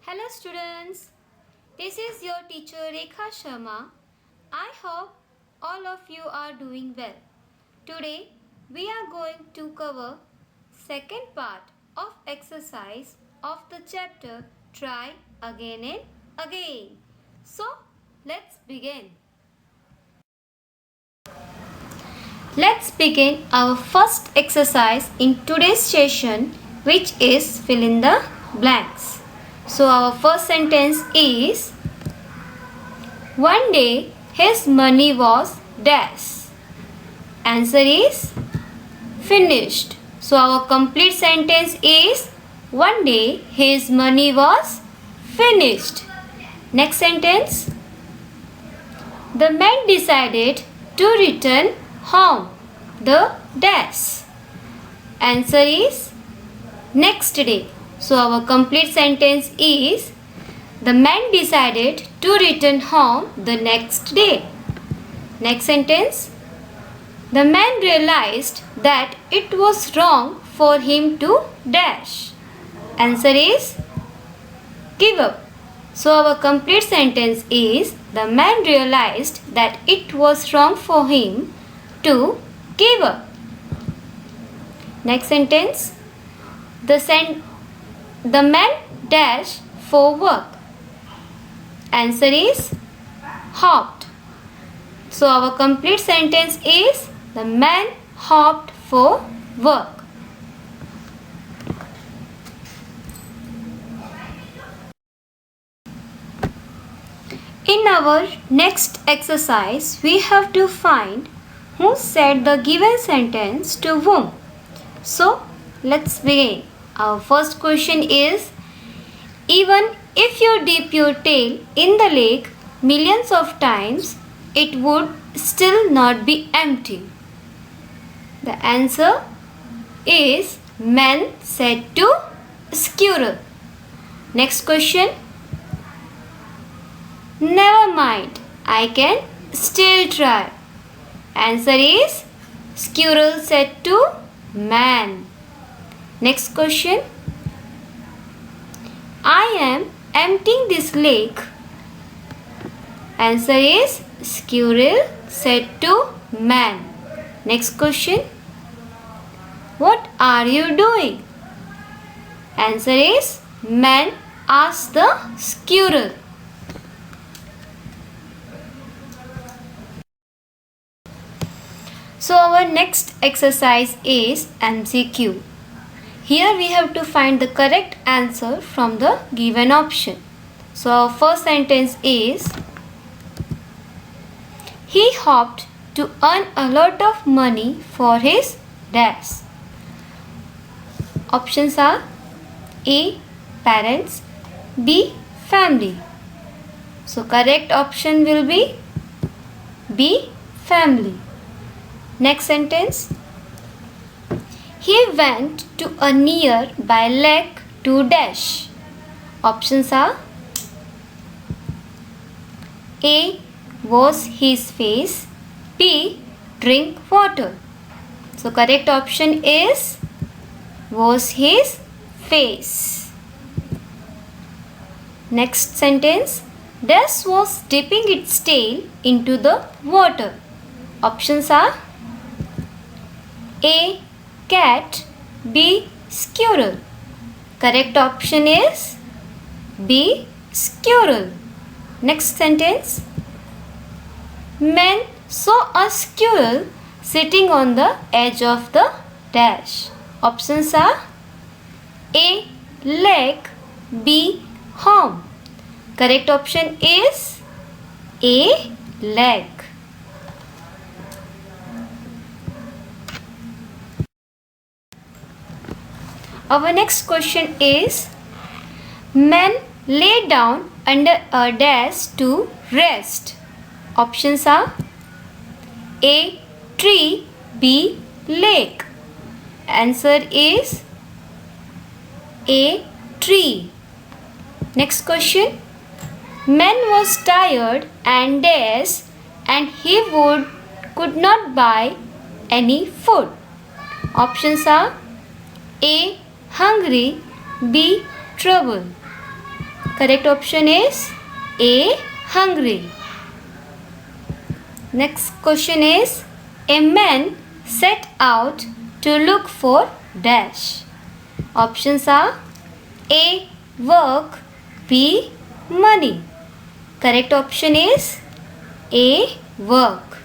Hello students, this is your teacher Rekha Sharma. I hope all of you are doing well. Today we are going to cover second part of exercise of the chapter Try Again and Again. So let's begin. Let's begin our first exercise in today's session, which is fill in the blanks. So our first sentence is, one day his money was dash. Answer is finished. So our complete sentence is, one day his money was finished. Next sentence, the man decided to return home the dash. Answer is next day. So our complete sentence is, the man decided to return home the next day. Next sentence, the man realized that it was wrong for him to dash. Answer is give up. So our complete sentence is, the man realized that it was wrong for him to give up. Next sentence, the man dash for work. Answer is hopped. So our complete sentence is, the man hopped for work. In our next exercise, we have to find who said the given sentence to whom. So let's begin. Our first question is, even if you dip your tail in the lake millions of times, it would still not be empty. The answer is, man said to squirrel. Next question, never mind, I can still try. Answer is, squirrel said to man. Next question, I am emptying this lake. Answer is, squirrel said to man. Next question, what are you doing? Answer is, man asked the squirrel. So our next exercise is MCQ. Here we have to find the correct answer from the given option. So our first sentence is, he hopped to earn a lot of money for his dash. Options are A, parents, B, family. So correct option will be B, family. Next sentence, he went to a nearby lake to dash. Options are A, wash his face, B, drink water. So correct option is wash his face. Next sentence, dash was dipping its tail into the water. Options are A, cat, B, squirrel. Correct option is B, squirrel. Next sentence, man saw a squirrel sitting on the edge of the dash. Options are A, lake, B, home. Correct option is A, lake. Our next question is, man lay down under a dash to rest. Options are A, tree, B, lake. Answer is A, tree. Next question, man was tired and dash and he could not buy any food. Options are A, hungry, B, trouble. Correct option is A. Hungry. Next question is, a man set out to look for dash. Options are A. Work, B. Money. Correct option is A. Work.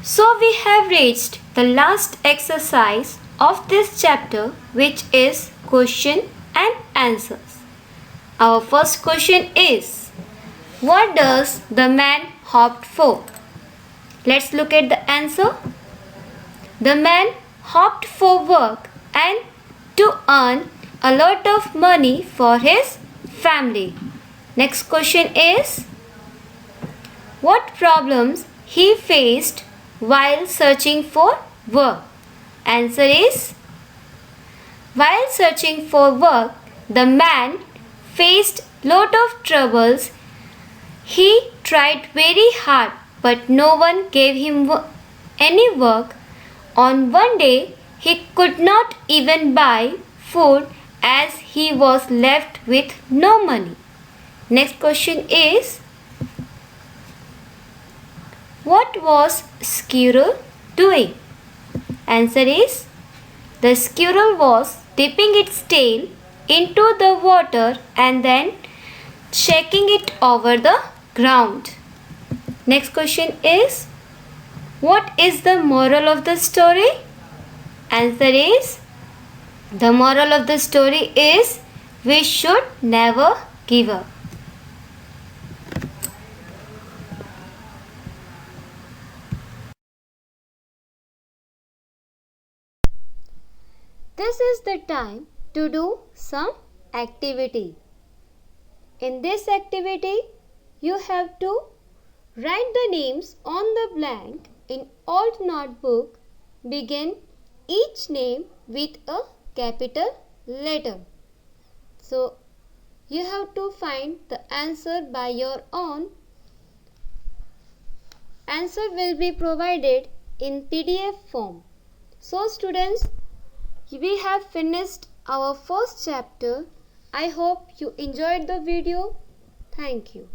So we have reached the last exercise of this chapter, which is question and answers. Our first question is, what does the man hoped for? Let's look at the answer. The man hoped for work and to earn a lot of money for his family. Next question is, what problems he faced while searching for work? Answer is, while searching for work, the man faced lot of troubles. He tried very hard, but no one gave him any work. On one day, he could not even buy food as he was left with no money. Next question is, what was squirrel doing? Answer is, the squirrel was dipping its tail into the water and then shaking it over the ground. Next question is, what is the moral of the story? Answer is, the moral of the story is, we should never give up. This is the time to do some activity. In this activity, you have to write the names on the blank in old notebook. Begin each name with a capital letter. So, you have to find the answer by your own. Answer will be provided in PDF form. So, students, we have finished our first chapter. I hope you enjoyed the video. Thank you.